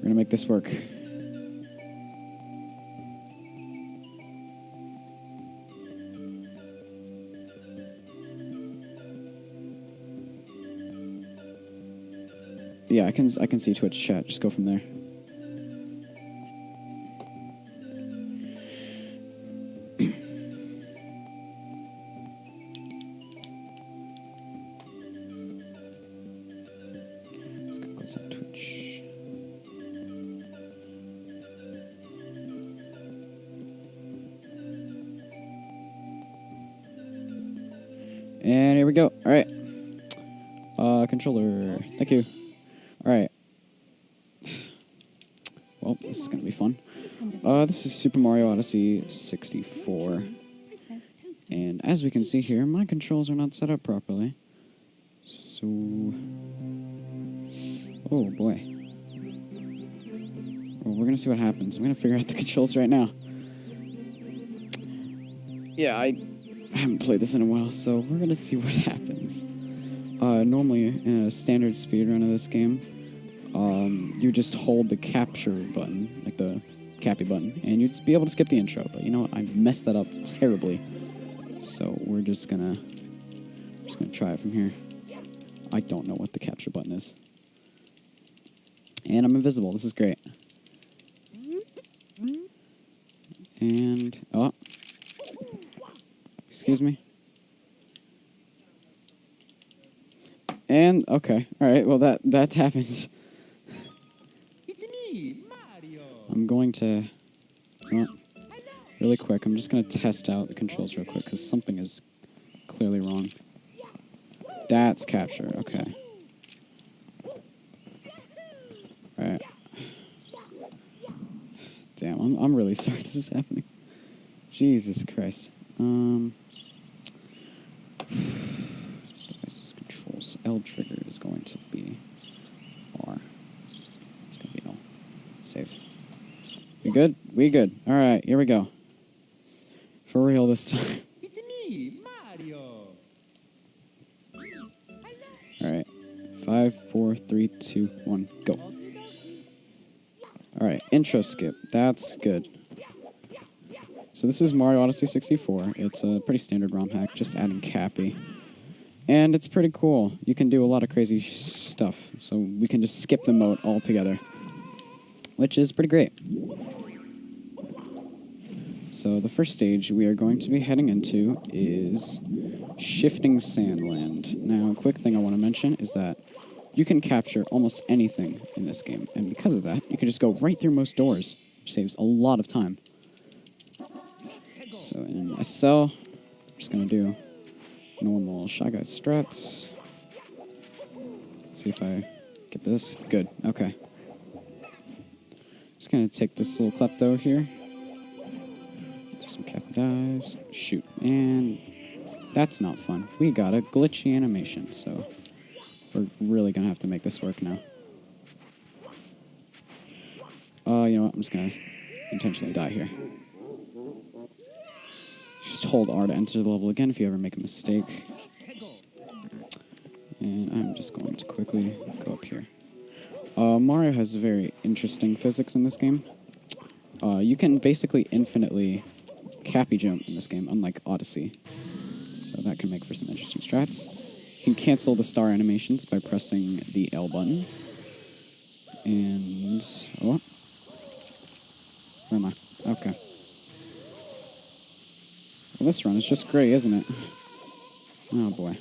We're gonna make this work. Yeah, I can see Twitch chat. Just go from there. Let's go on Twitch. And here we go. All right. Controller. Thank you. All right. Well, this is going to be fun. This is Super Mario Odyssey 64. And as we can see here, my controls are not set up properly. So... Oh, boy. Well, we're going to see what happens. I'm going to figure out the controls right now. Yeah, I haven't played this in a while, so we're going to see what happens. Normally, in a standard speedrun of this game, you just hold the capture button, like the Cappy button, and you'd be able to skip the intro. But you know what? I messed that up terribly. So we're just gonna try it from here. I don't know what the capture button is. And I'm invisible. This is great. And, oh. Excuse me. And, okay. Alright, well that happens. It's me, Mario. I'm going to, well, really quick, I'm just going to test out the controls real quick, because something is clearly wrong. That's capture, okay. Alright. Damn, I'm really sorry this is happening. Jesus Christ. Devices controls. L trigger is going to be R. It's going to be L. Save. We good? We good. Alright, here we go. For real this time. It's me, Mario. Alright. 5, 4, 3, 2, 1, go. Alright, intro skip. That's good. So this is Mario Odyssey 64. It's a pretty standard ROM hack, just adding Cappy. And it's pretty cool. You can do a lot of crazy stuff. So we can just skip the mode altogether, which is pretty great. So the first stage we are going to be heading into is Shifting Sandland. Now, a quick thing I want to mention is that you can capture almost anything in this game. And because of that, you can just go right through most doors, which saves a lot of time. So in SL, I'm just going to do normal Shy Guy strats. See if I get this. Good. Okay. Just going to take this little klepto here. Do some cap dives. Shoot. And that's not fun. We got a glitchy animation, so we're really going to have to make this work now. You know what? I'm just going to intentionally die here. Just hold R to enter the level again if you ever make a mistake. And I'm just going to quickly go up here. Mario has very interesting physics in this game. You can basically infinitely Cappy jump in this game, unlike Odyssey. So that can make for some interesting strats. You can cancel the star animations by pressing the L button. And... oh. Where am I? Okay. Well, this run is just great, isn't it? Oh, boy.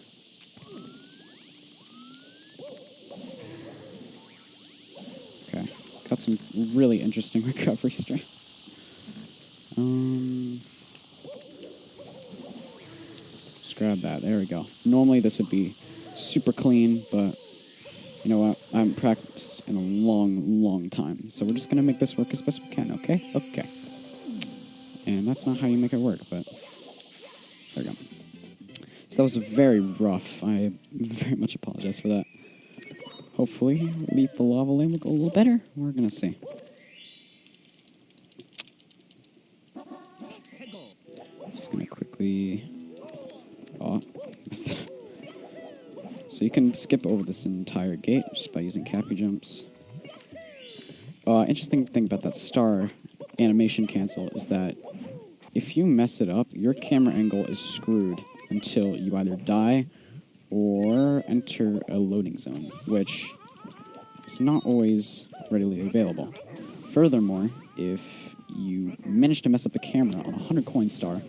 Okay. Got some really interesting recovery strats. Just grab that. There we go. Normally this would be super clean, but you know what? I haven't practiced in a long, long time. So we're just going to make this work as best we can, okay? Okay. And that's not how you make it work, but... there we go. So that was very rough. I very much apologize for that. Hopefully, Lethal Lava Lane will go a little better. We're going to see. Just going to quickly... oh, messed that up. So you can skip over this entire gate just by using Cappy jumps. Interesting thing about that star animation cancel is that if you mess it up, your camera angle is screwed until you either die or enter a loading zone, which is not always readily available. Furthermore, if you manage to mess up the camera on a 100 coin star,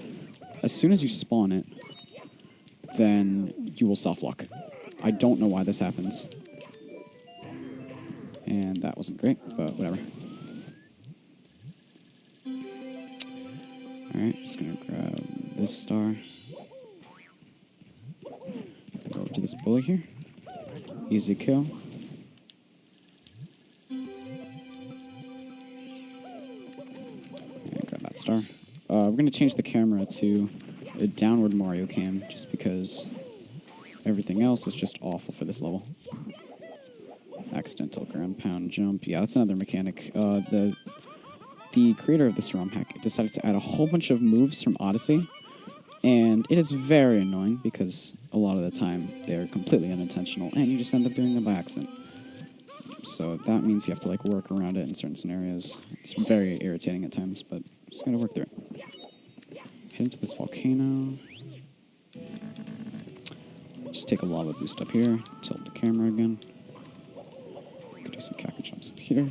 as soon as you spawn it, then you will soft-lock. I don't know why this happens. And that wasn't great, but whatever. Alright, just gonna grab this star. Go over to this bully here. Easy kill. And grab that star. We're gonna change the camera to a downward Mario cam, just because everything else is just awful for this level. Accidental ground pound jump. Yeah, that's another mechanic. The creator of this ROM hack decided to add a whole bunch of moves from Odyssey, and it is very annoying because a lot of the time they're completely unintentional, and you just end up doing them by accident. So that means you have to like work around it in certain scenarios. It's very irritating at times, but just gotta work through it. Head into this volcano. Just take a lava boost up here. Tilt the camera again. Could do some caca jumps up here.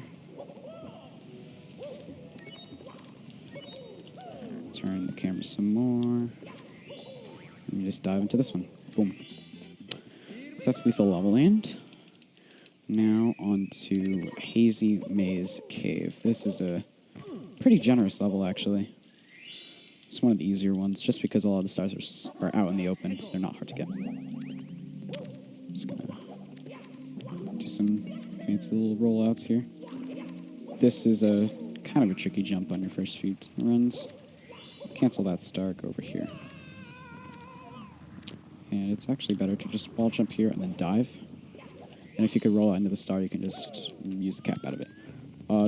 Turn the camera some more. And you just dive into this one. Boom. So that's Lethal Lava Land. Now on to Hazy Maze Cave. This is a pretty generous level, actually. It's one of the easier ones, just because a lot of the stars are out in the open. They're not hard to get. Just gonna do some fancy little rollouts here. This is a kind of a tricky jump on your first few runs. Cancel that star, go over here. And it's actually better to just wall jump here and then dive. And if you could roll out into the star, you can just use the cap out of it.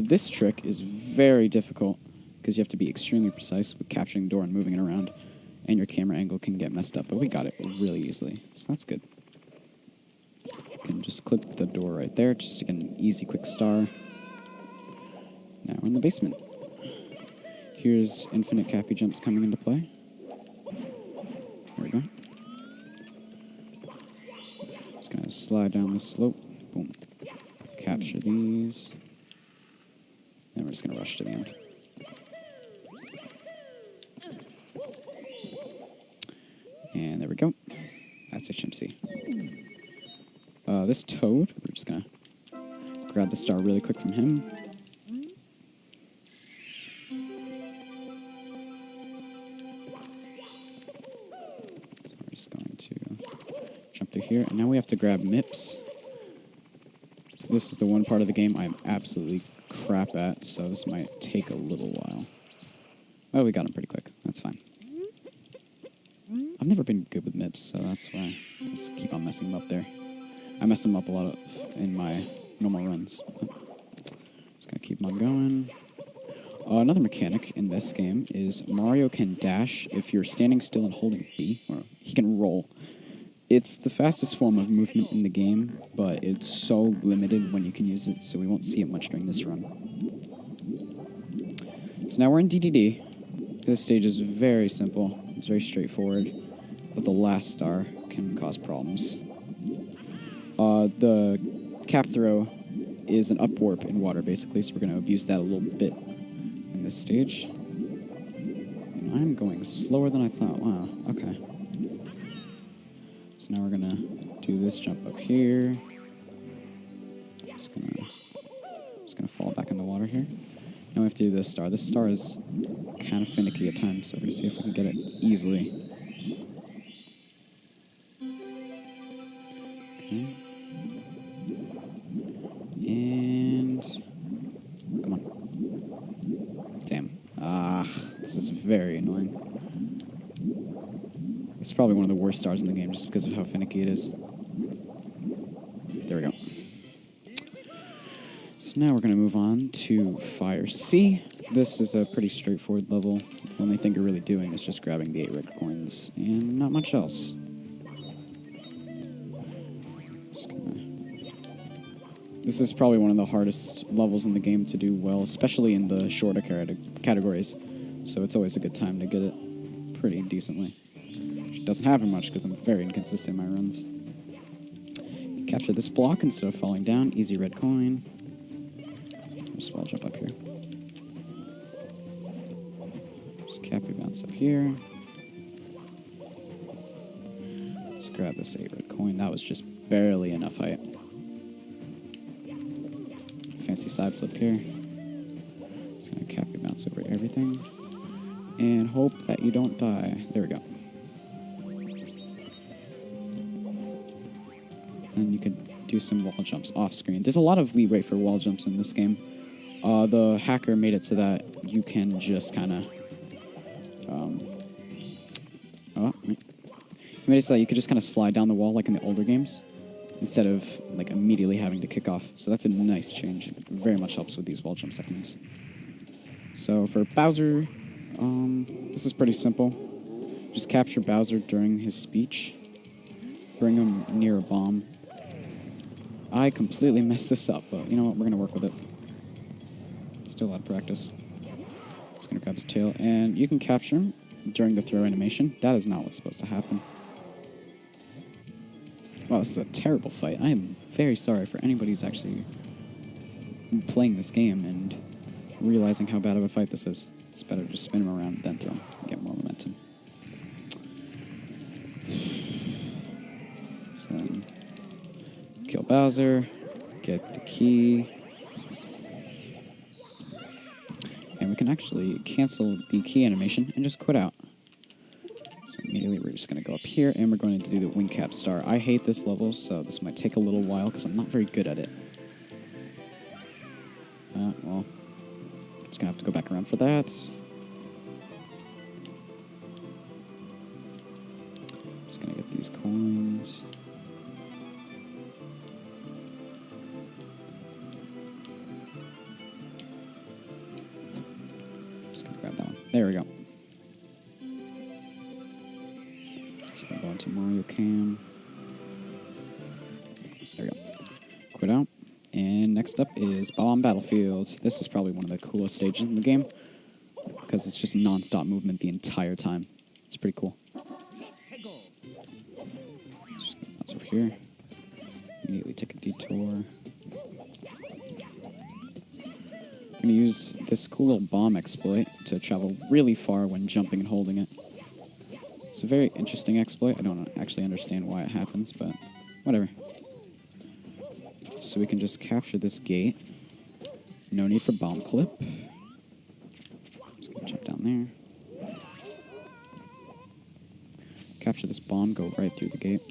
This trick is very difficult because you have to be extremely precise with capturing the door and moving it around. And your camera angle can get messed up, but we got it really easily, so that's good. You can just clip the door right there just to get an easy, quick star. Now we're in the basement. Here's infinite cappy jumps coming into play. There we go. Just gonna slide down this slope. Boom. Capture these. And we're just gonna rush to the end. And there we go. That's HMC. This toad, we're just gonna grab the star really quick from him. Just going to jump through here, and now we have to grab MIPS. This is the one part of the game I'm absolutely crap at, so this might take a little while. Oh, we got him pretty quick. That's fine. I've never been good with MIPS, so that's why I just keep on messing them up there. I mess them up a lot in my normal runs. Just gonna keep on going. Another mechanic in this game is Mario can dash if you're standing still and holding B, or he can roll. It's the fastest form of movement in the game, but it's so limited when you can use it, so we won't see it much during this run. So now we're in DDD. This stage is very simple. It's very straightforward, but the last star can cause problems. The cap throw is an up warp in water, basically, so we're going to abuse that a little bit in this stage. And I'm going slower than I thought. Wow, okay. So now we're going to do this jump up here. Just gonna fall back in the water here. Now we have to do this star. This star is kind of finicky at times, so we're going to see if we can get it easily. Okay. And come on. Damn. This is very annoying. It's probably one of the worst stars in the game just because of how finicky it is. There we go. So now we're going to move on to Fire C. This is a pretty straightforward level. The only thing you're really doing is just grabbing the 8 red coins and not much else. This is probably one of the hardest levels in the game to do well, especially in the shorter categories. So it's always a good time to get it pretty decently. Which doesn't happen much because I'm very inconsistent in my runs. Capture this block instead of falling down. Easy red coin. Just wall jump up here. Just cap your bounce up here. Just grab this 8 red coin. That was just barely enough height. Fancy side flip here. Just gonna cap your bounce over everything. And hope that you don't die. There we go. And you can do some wall jumps off screen. There's a lot of leeway for wall jumps in this game. The hacker made it so that you can just kind of... he made it so that you could just kind of slide down the wall like in the older games, instead of like immediately having to kick off. So that's a nice change. It very much helps with these wall jump segments. So for Bowser, this is pretty simple. Just capture Bowser during his speech. Bring him near a bomb. I completely messed this up, but you know what? We're going to work with it. Still a lot of practice. Just going to grab his tail, and you can capture him during the throw animation. That is not what's supposed to happen. Wow, this is a terrible fight. I am very sorry for anybody who's actually playing this game and realizing how bad of a fight this is. It's better to just spin him around, then throw him, and get more momentum. So then, kill Bowser, get the key, and we can actually cancel the key animation and just quit out. So immediately we're just going to go up here, and we're going to do the wing cap star. I hate this level, so this might take a little while because I'm not very good at it. Well, just going to have to go back around for that. Just going to get these coins. Just going to grab that one. There we go. So we'll go into Mario Cam. There we go. Quit out. And next up is Bomb Battlefield. This is probably one of the coolest stages in the game because it's just non-stop movement the entire time. It's pretty cool. Just gonna bounce over here. Immediately take a detour. I'm going to use this cool little bomb exploit to travel really far when jumping and holding it. It's a very interesting exploit. I don't actually understand why it happens, but whatever. So we can just capture this gate. No need for bomb clip. Just gonna jump down there. Capture this bomb, go right through the gate.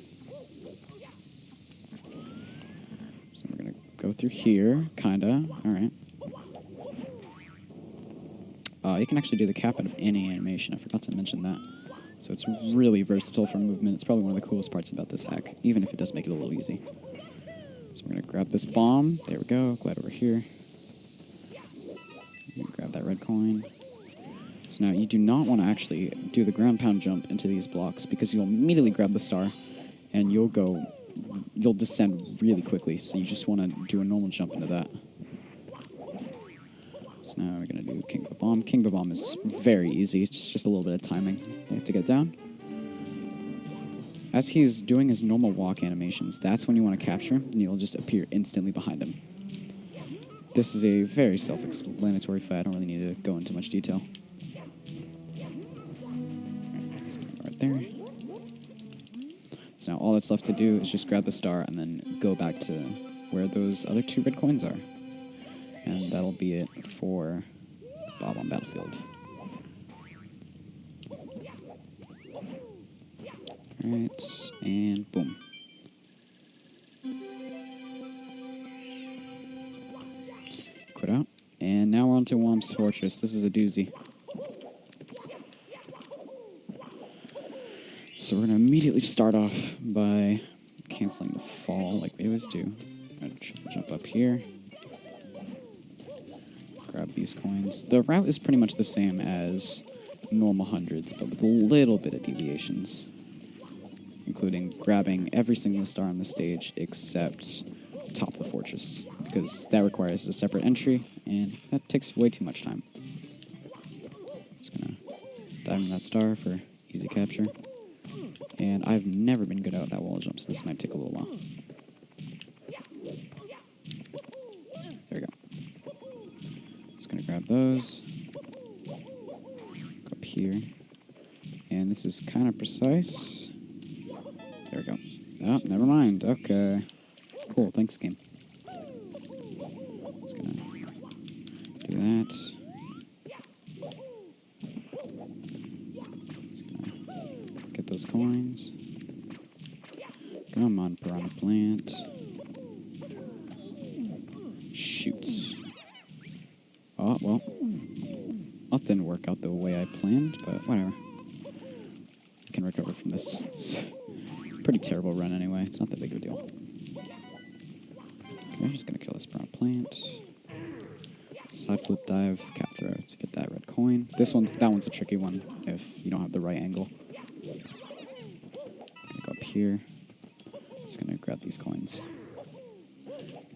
So we're gonna go through here, kinda. Alright. You can actually do the cap out of any animation. I forgot to mention that. So it's really versatile for movement. It's probably one of the coolest parts about this hack, even if it does make it a little easy. So we're going to grab this bomb. There we go. Glide over here. Grab that red coin. So now you do not want to actually do the ground pound jump into these blocks because you'll immediately grab the star and you'll descend really quickly. So you just want to do a normal jump into that. So now we're going to do King Ba-Bomb. King Ba-Bomb is very easy. It's just a little bit of timing. You have to get down. As he's doing his normal walk animations, that's when you want to capture him, and you'll just appear instantly behind him. This is a very self-explanatory fight. I don't really need to go into much detail. Right there. So now all that's left to do is just grab the star and then go back to where those other 2 red coins are. And that'll be it for Bob on Battlefield. Alright, and boom. Quit out. And now we're on to Womp's Fortress. This is a doozy. So we're going to immediately start off by canceling the fall like we always do. I'm going to jump up here. Grab these coins. The route is pretty much the same as normal hundreds, but with a little bit of deviations. Including grabbing every single star on the stage except top of the fortress. because that requires a separate entry, and that takes way too much time. Just gonna dive in that star for easy capture. And I've never been good at that wall jump, so this might take a little while. There we go. Just gonna grab those. Go up here. And this is kind of precise. There we go. Oh, never mind. Okay. Cool, thanks, game. Just gonna do that. Just gonna get those coins. Come on, piranha plant. Shoot. Oh, well. That didn't work out the way I planned, but whatever. I can recover from this. It's a pretty terrible run anyway. It's not that big of a deal. Okay, I'm just gonna kill this brown plant. Side flip dive, cap throw to get that red coin. That one's a tricky one if you don't have the right angle. Gonna go up here. Just gonna grab these coins.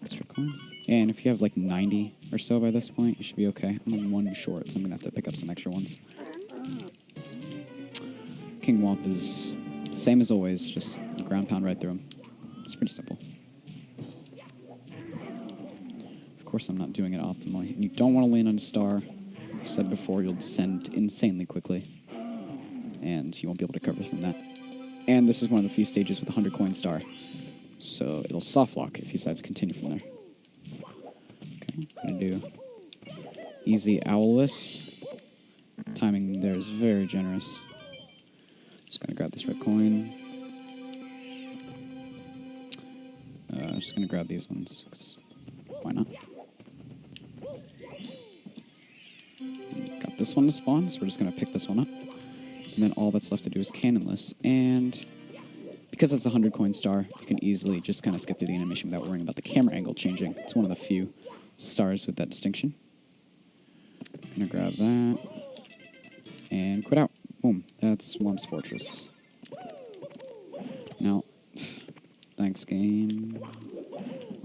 Extra coin. And if you have like 90 or so by this point, you should be okay. I'm on one short, so I'm gonna have to pick up some extra ones. King Womp is same as always, just ground pound right through him. It's pretty simple. Of course, I'm not doing it optimally. And you don't want to land on a star. I said before, you'll descend insanely quickly. And you won't be able to recover from that. And this is one of the few stages with a 100 coin star. So it'll soft lock if you decide to continue from there. Okay, I'm going to do easy owlless. Timing there is very generous. Just going to grab this red coin. I'm just going to grab these ones, 'cause why not? Got this one to spawn, so we're just going to pick this one up. And then all that's left to do is cannonless. And because it's a 100 coin star, you can easily just kind of skip through the animation without worrying about the camera angle changing. It's one of the few stars with that distinction. I'm going to grab that. And quit out. Boom. That's Womp's Fortress. Now, thanks, game.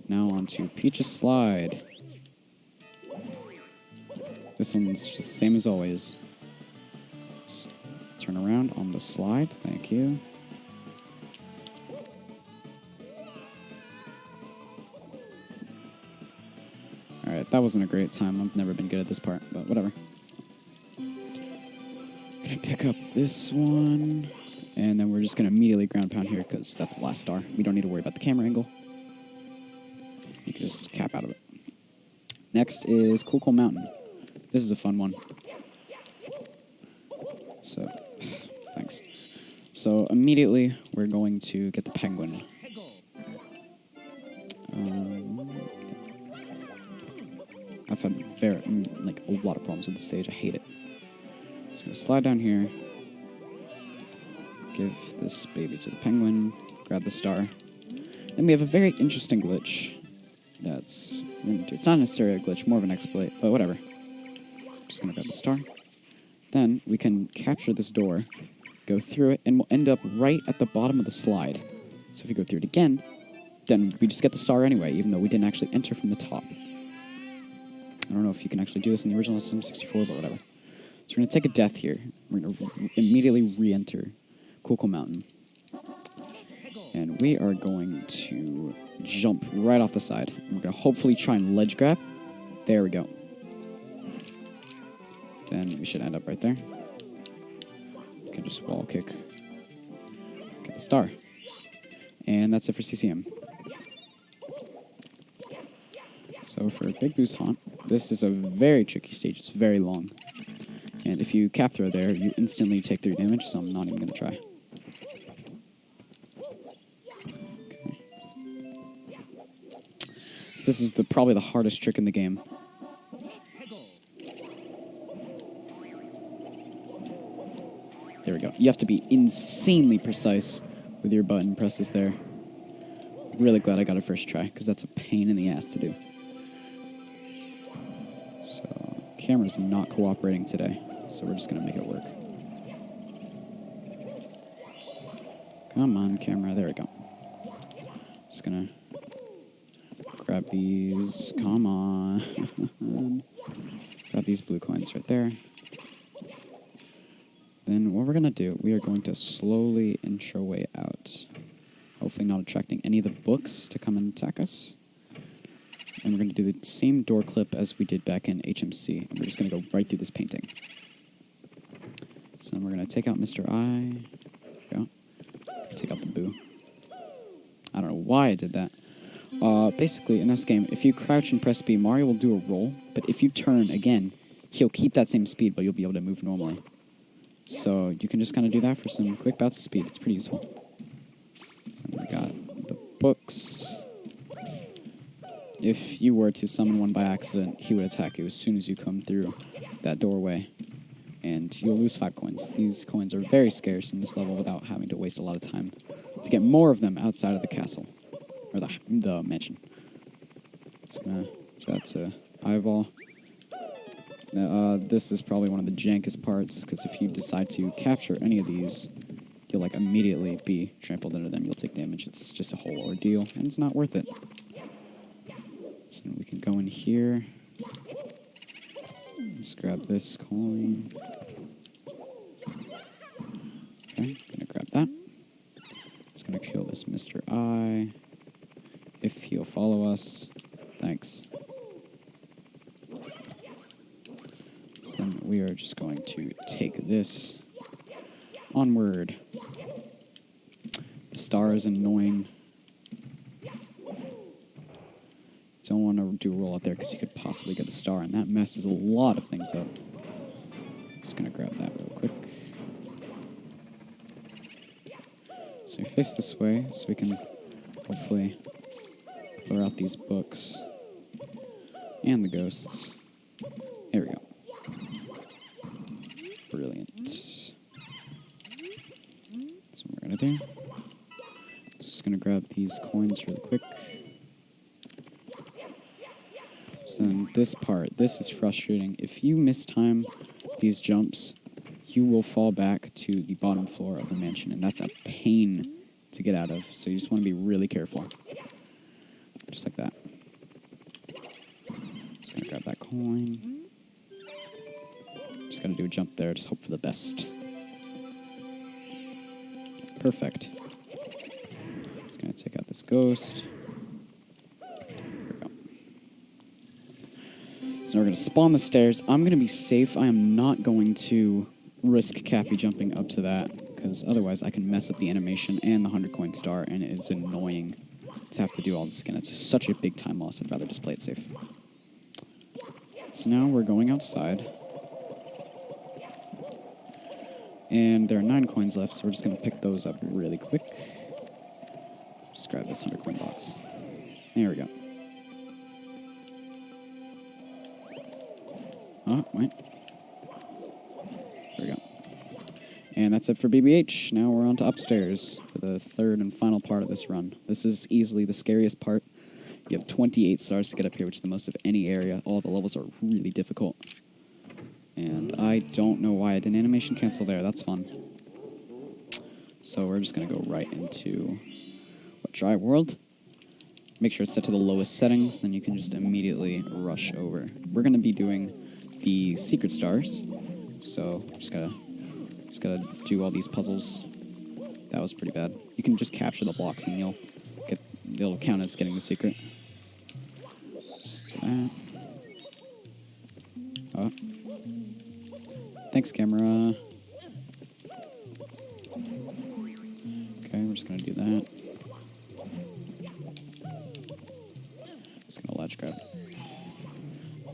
Now on to Peach's Slide. This one's just the same as always. Just turn around on the slide. Thank you. Alright, that wasn't a great time. I've never been good at this part, but whatever. Gonna pick up this one. And then we're just gonna immediately ground pound here because that's the last star. We don't need to worry about the camera angle. You can just cap out of it. Next is Cool Cool Mountain. This is a fun one. So, thanks. So immediately we're going to get the penguin. I've had a lot of problems with the stage. I hate it. Just gonna slide down here. Give this baby to the penguin. Grab the star. Then we have a very interesting glitch. It's not necessarily a glitch, more of an exploit, but whatever. Just gonna grab the star. Then we can capture this door, go through it, and we'll end up right at the bottom of the slide. So if we go through it again, then we just get the star anyway, even though we didn't actually enter from the top. I don't know if you can actually do this in the original SM64, but whatever. So we're gonna take a death here. We're gonna immediately re-enter Cool Cool Mountain. And we are going to jump right off the side. And we're going to hopefully try and ledge grab. There we go. Then we should end up right there. We can just wall kick. Get the star. And that's it for CCM. So for Big Boo's Haunt, this is a very tricky stage. It's very long. And if you cap throw there, you instantly take 3 damage, so I'm not even going to try. So this is probably the hardest trick in the game. There we go. You have to be insanely precise with your button presses there. Really glad I got it first try, because that's a pain in the ass to do. So, camera's not cooperating today, so we're just going to make it work. Come on, camera. There we go. Just going to grab these. Come on. Grab these blue coins right there. Then what we're going to do, we are going to slowly inch our way out. Hopefully not attracting any of the books to come and attack us. And we're going to do the same door clip as we did back in HMC. And we're just going to go right through this painting. So then we're going to take out Mr. I. There we go. Take out the boo. I don't know why I did that. Basically, in this game, if you crouch and press B, Mario will do a roll. But if you turn again, he'll keep that same speed, but you'll be able to move normally. So you can just kind of do that for some quick bouts of speed. It's pretty useful. So then we got the books. If you were to summon one by accident, he would attack you as soon as you come through that doorway. And you'll lose 5 coins. These coins are very scarce in this level without having to waste a lot of time to get more of them outside of the castle. Or the mansion. Just gonna do that to eyeball. This is probably one of the jankest parts, because if you decide to capture any of these, you'll like immediately be trampled into them. You'll take damage. It's just a whole ordeal, and it's not worth it. So we can go in here. Let's grab this coin. Okay, gonna grab that. Just gonna kill this Mr. I. If he'll follow us. Thanks. So then we are just going to take this onward. The star is annoying. Don't want to do a roll out there because you could possibly get the star, and that messes a lot of things up. Just gonna grab that real quick. So we face this way so we can hopefully blur out these books and the ghosts. There we go. Brilliant. So what we're gonna do, just gonna grab these coins really quick. So then this part, this is frustrating. If you mistime these jumps, you will fall back to the bottom floor of the mansion, and that's a pain to get out of. So you just want to be really careful. Just like that. Just gonna grab that coin. Just gotta do a jump there, just hope for the best. Perfect. Just gonna take out this ghost. So we're going to spawn the stairs. I'm going to be safe. I am not going to risk Cappy jumping up to that, because otherwise I can mess up the animation and the 100 coin star, and it's annoying to have to do all this again. It's just such a big time loss. I'd rather just play it safe. So now we're going outside. And there are 9 coins left, so we're just going to pick those up really quick. Just grab this 100 coin box. There we go. Oh, wait. There we go. And that's it for BBH. Now we're on to upstairs for the third and final part of this run. This is easily the scariest part. You have 28 stars to get up here, which is the most of any area. All the levels are really difficult. And I don't know why I didn't animation cancel there. That's fun. So we're just going to go right into Dry World. Make sure it's set to the lowest settings, then you can just immediately rush over. We're going to be doing the secret stars, so just gotta do all these puzzles. That was pretty bad. You can just capture the blocks and it'll count as getting the secret. Just do that. Oh. Thanks, camera. Okay, we're just gonna do that. Just gonna ledge grab.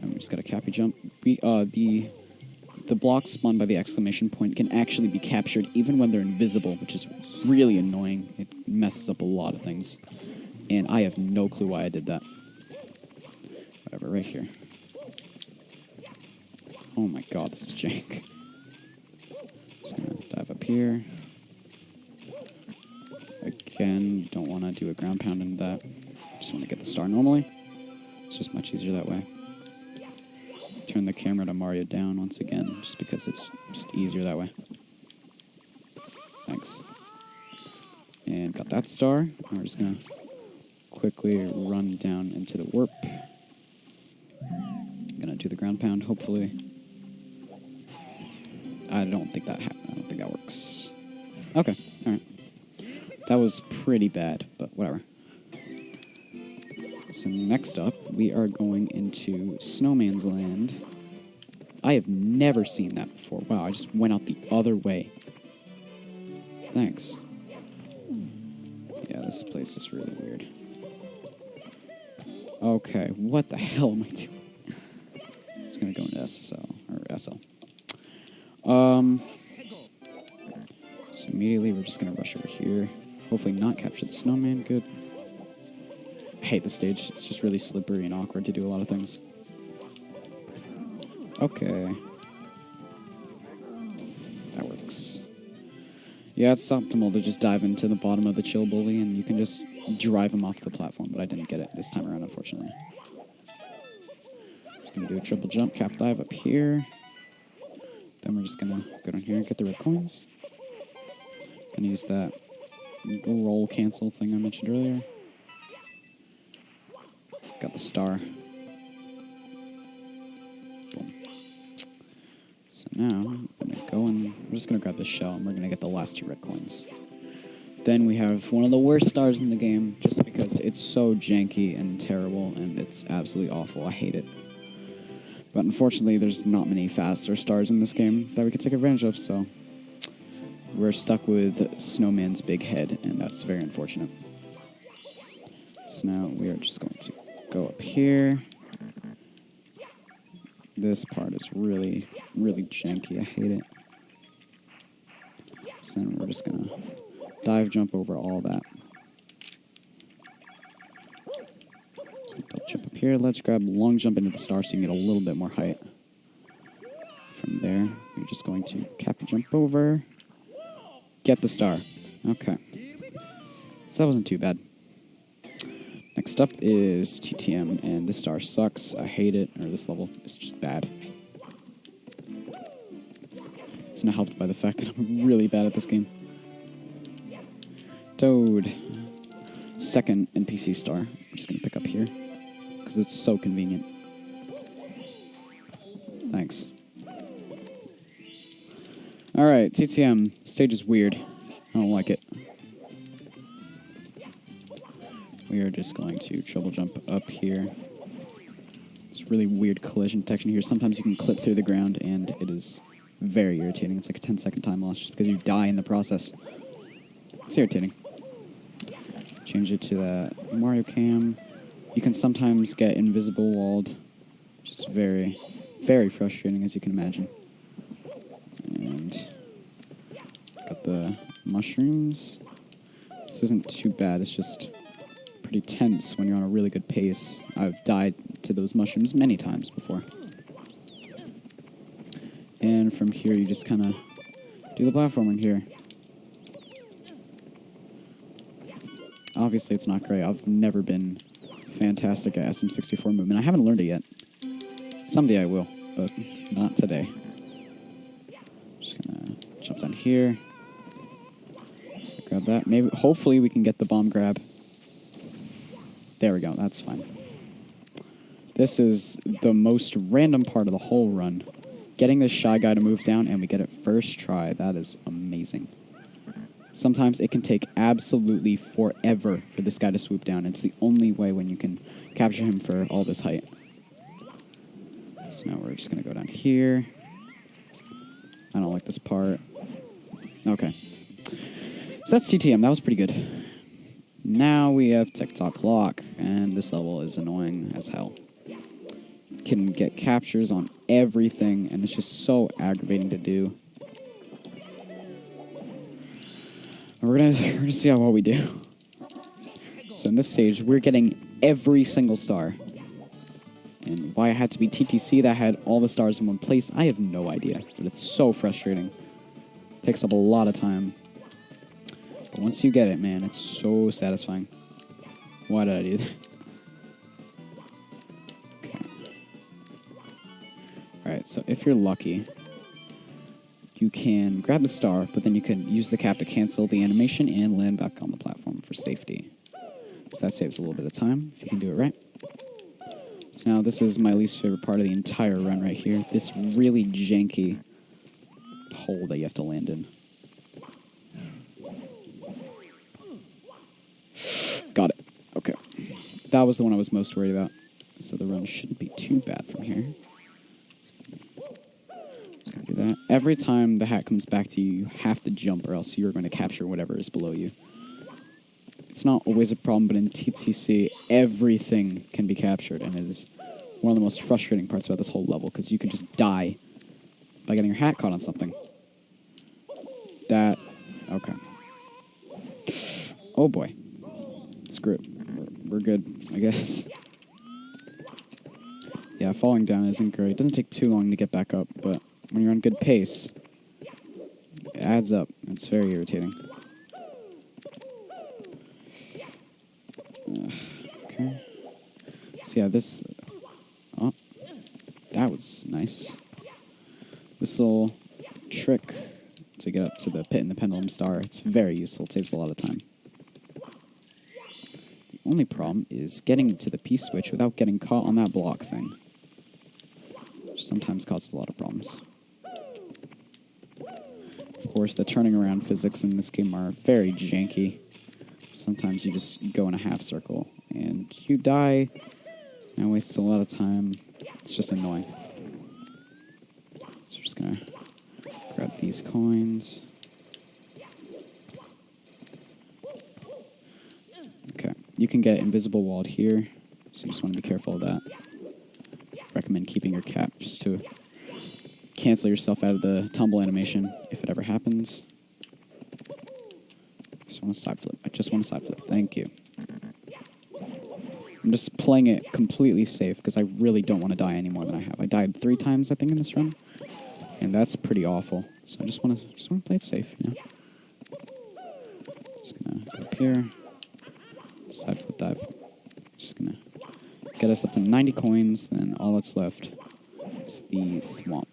And we just got a Cappy jump. The blocks spawned by the exclamation point can actually be captured even when they're invisible, which is really annoying. It messes up a lot of things. And I have no clue why I did that. Whatever, right here. Oh my god, this is jank. Just gonna dive up here. Again, don't want to do a ground pound into that. Just want to get the star normally. It's just much easier that way. Turn the camera to Mario down once again, just because it's just easier that way. Thanks. And got that star. And we're just gonna quickly run down into the warp. Gonna do the ground pound, hopefully. I don't think that works. Okay, alright. That was pretty bad, but whatever. So next up, we are going into Snowman's Land. I have never seen that before. Wow, I just went out the other way. Thanks. Yeah, this place is really weird. Okay, what the hell am I doing? Just gonna go into SSL, or SL. So immediately we're just gonna rush over here. Hopefully not capture the snowman, good. I hate the stage, it's just really slippery and awkward to do a lot of things. Okay. That works. Yeah, it's optimal to just dive into the bottom of the chill bully and you can just drive him off the platform, but I didn't get it this time around, unfortunately. Just gonna do a triple jump, cap dive up here. Then we're just gonna go down here and get the red coins. Gonna use that roll cancel thing I mentioned earlier. Got the star. Boom. So now, I'm gonna go and we're just gonna grab the shell and we're gonna get the last 2 red coins. Then we have one of the worst stars in the game, just because it's so janky and terrible, and it's absolutely awful. I hate it. But unfortunately, there's not many faster stars in this game that we can take advantage of, so we're stuck with Snowman's big head, and that's very unfortunate. So now we are just going to go up here. This part is really, really janky. I hate it. So then we're just gonna dive jump over all that. So jump up here. Let's grab long jump into the star so you can get a little bit more height. From there, we're just going to cap jump over. Get the star. Okay. So that wasn't too bad. Next up is TTM, and this star sucks. I hate it, or this level is just bad. It's not helped by the fact that I'm really bad at this game. Toad. Second NPC star. I'm just going to pick up here, because it's so convenient. Thanks. Alright, TTM. Stage is weird. I don't like it. We are just going to triple jump up here. It's really weird collision detection here. Sometimes you can clip through the ground, and it is very irritating. It's like a 10-second time loss just because you die in the process. It's irritating. Change it to the Mario Cam. You can sometimes get invisible walled, which is very, very frustrating, as you can imagine. And got the mushrooms. This isn't too bad. It's just pretty tense when you're on a really good pace. I've died to those mushrooms many times before. And from here, you just kind of do the platforming here. Obviously, it's not great. I've never been fantastic at SM64 movement. I haven't learned it yet. Someday I will, but not today. Just gonna jump down here. Grab that. Maybe, hopefully, we can get the bomb grab. There we go. That's fine. This is the most random part of the whole run. Getting this shy guy to move down, and we get it first try. That is amazing. Sometimes it can take absolutely forever for this guy to swoop down. It's the only way when you can capture him for all this height. So now we're just going to go down here. I don't like this part. Okay. So that's TTM. That was pretty good. Now we have TikTok Clock, and this level is annoying as hell. You can get captures on everything, and it's just so aggravating to do. We're gonna see how well we do. So in this stage, we're getting every single star. And why it had to be TTC that had all the stars in one place, I have no idea. But it's so frustrating. Takes up a lot of time. But once you get it, man, it's so satisfying. Why did I do that? Okay. Alright, so if you're lucky, you can grab the star, but then you can use the cap to cancel the animation and land back on the platform for safety. because that saves a little bit of time if you can do it right. So now this is my least favorite part of the entire run right here. This really janky hole that you have to land in. Got it. Okay. That was the one I was most worried about. So the run shouldn't be too bad from here. Just gonna do that. Every time the hat comes back to you, you have to jump or else you're going to capture whatever is below you. It's not always a problem, but in TTC, everything can be captured, and it is one of the most frustrating parts about this whole level, because you can just die by getting your hat caught on something. Okay. Oh boy. Screw it. We're good, I guess. Yeah, falling down isn't great. It doesn't take too long to get back up, but when you're on good pace, it adds up. It's very irritating. Okay. So yeah, this... Oh, that was nice. This little trick to get up to the pit in the pendulum star, it's very useful. It saves a lot of time. The only problem is getting to the P-switch without getting caught on that block thing, which sometimes causes a lot of problems. Of course, the turning around physics in this game are very janky. Sometimes you just go in a half circle and you die and waste a lot of time. It's just annoying. So we're just gonna grab these coins. Okay, you can get invisible walled here, so you just want to be careful of that. Recommend keeping your cap just to cancel yourself out of the tumble animation if it ever happens. I just want a side flip. Thank you. I'm just playing it completely safe because I really don't want to die any more than I have. I died 3 times, I think, in this run, and that's pretty awful. So I just want to play it safe, you know. Just gonna go up here, side flip dive. Just gonna get us up to 90 coins. Then all that's left is the thwomp.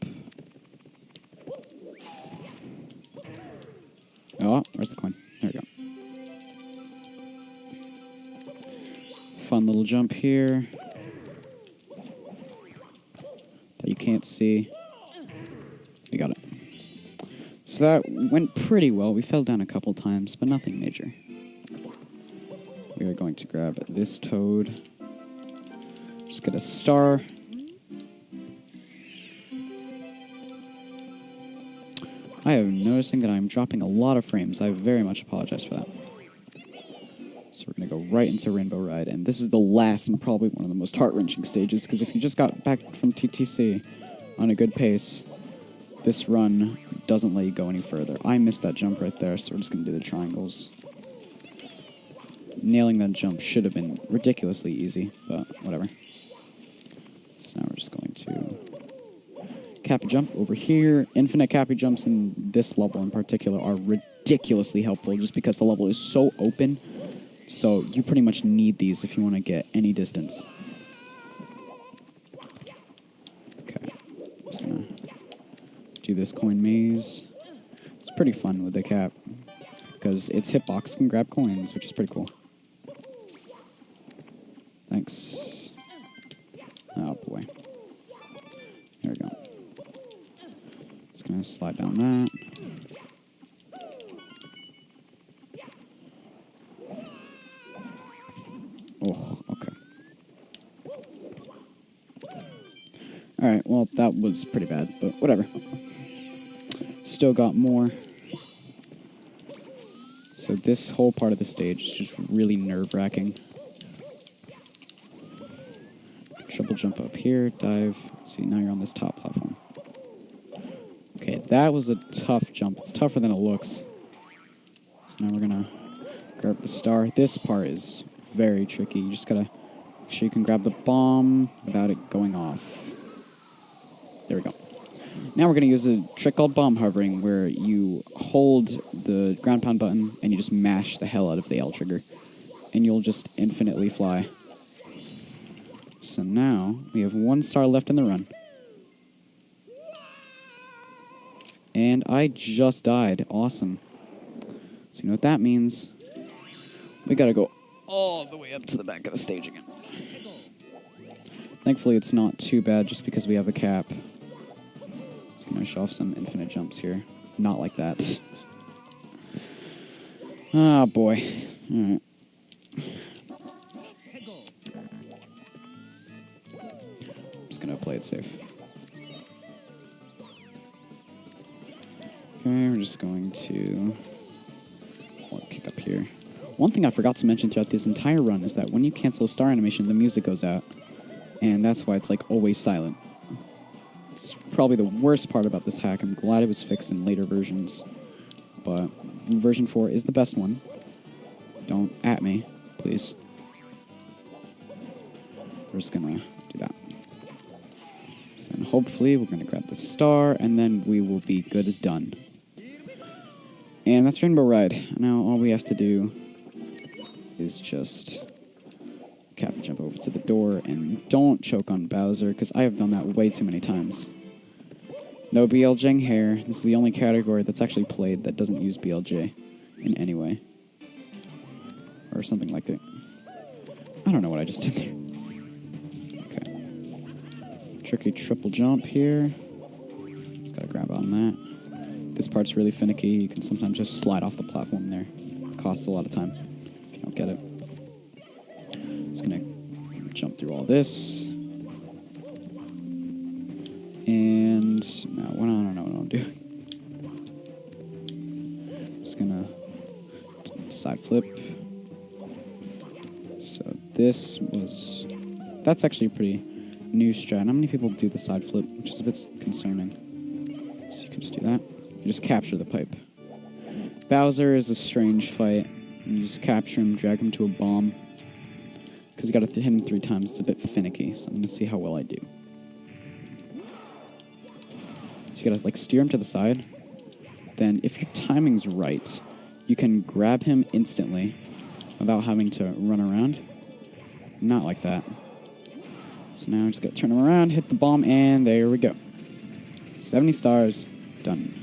Oh, where's the coin? There we go. Fun little jump here that you can't see. We got it. So that went pretty well. We fell down a couple times, but nothing major. We are going to grab this toad. Just get a star. I am noticing that I'm dropping a lot of frames. I very much apologize for that. So we're going to go right into Rainbow Ride, and this is the last and probably one of the most heart-wrenching stages, because if you just got back from TTC on a good pace, this run doesn't let you go any further. I missed that jump right there, so we're just going to do the triangles. Nailing that jump should have been ridiculously easy, but whatever. So now we're just going to Cappy jump over here. Infinite Cappy jumps in this level in particular are ridiculously helpful just because the level is so open. So you pretty much need these if you want to get any distance. Okay, just gonna do this coin maze. It's pretty fun with the cap because its hitbox can grab coins, which is pretty cool. Thanks. Oh boy. There we go. Just gonna slide down that. Oh, okay. Alright, well, that was pretty bad, but whatever. Still got more. So this whole part of the stage is just really nerve-wracking. Triple jump up here, dive. See, now you're on this top platform. Okay, that was a tough jump. It's tougher than it looks. So now we're gonna grab the star. This part is very tricky. You just gotta make sure you can grab the bomb without it going off. There we go. Now we're gonna use a trick called bomb hovering, where you hold the ground pound button and you just mash the hell out of the L trigger, and you'll just infinitely fly. So now we have 1 star left in the run. And I just died. Awesome. So you know what that means? We gotta go all the way up to the back of the stage again. Thankfully, it's not too bad just because we have a cap. Just gonna show off some infinite jumps here. Not like that. Oh, boy. Alright. Just gonna play it safe. Okay, we're just going to kick up here. One thing I forgot to mention throughout this entire run is that when you cancel a star animation, the music goes out. And that's why it's like always silent. It's probably the worst part about this hack. I'm glad it was fixed in later versions. But version 4 is the best one. Don't at me, please. We're just gonna do that. So hopefully we're gonna grab the star, and then we will be good as done. And that's Rainbow Ride. Now all we have to do is just cap and jump over to the door, and don't choke on Bowser, because I have done that way too many times. No BLJing hair. This is the only category that's actually played that doesn't use BLJ in any way. Or something like that. I don't know what I just did there. Okay. Tricky triple jump here. Just gotta grab on that. This part's really finicky. You can sometimes just slide off the platform there. It costs a lot of time if you don't get it. Just gonna jump through all this. And no, I don't know what I'm doing. Just gonna side flip. So that's actually a pretty new strat. Not many people do the side flip, which is a bit concerning. So you can just do that. You just capture the pipe. Bowser is a strange fight. You just capture him, drag him to a bomb. Because you gotta hit him 3 times. It's a bit finicky, so I'm gonna see how well I do. So you gotta like steer him to the side. Then if your timing's right, you can grab him instantly without having to run around. Not like that. So now I just gotta turn him around, hit the bomb, and there we go. 70 stars, done.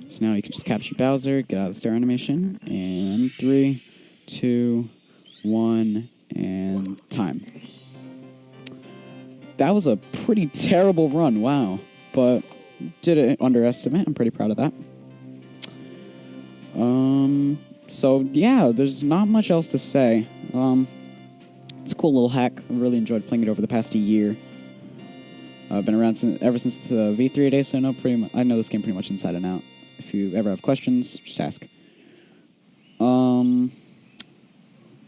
So now you can just capture Bowser, get out of the star animation, and 3, 2, 1, and time. That was a pretty terrible run, wow. But didn't underestimate. I'm pretty proud of that. So yeah, there's not much else to say. It's a cool little hack. I really enjoyed playing it over the past year. I've been around ever since the V3 days, so I know this game pretty much inside and out. If you ever have questions, just ask.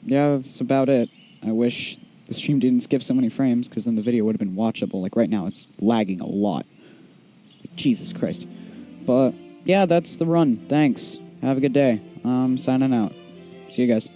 Yeah, that's about it. I wish the stream didn't skip so many frames, because then the video would have been watchable. Like right now, it's lagging a lot. Jesus Christ. But yeah, that's the run. Thanks. Have a good day. Signing out. See you guys.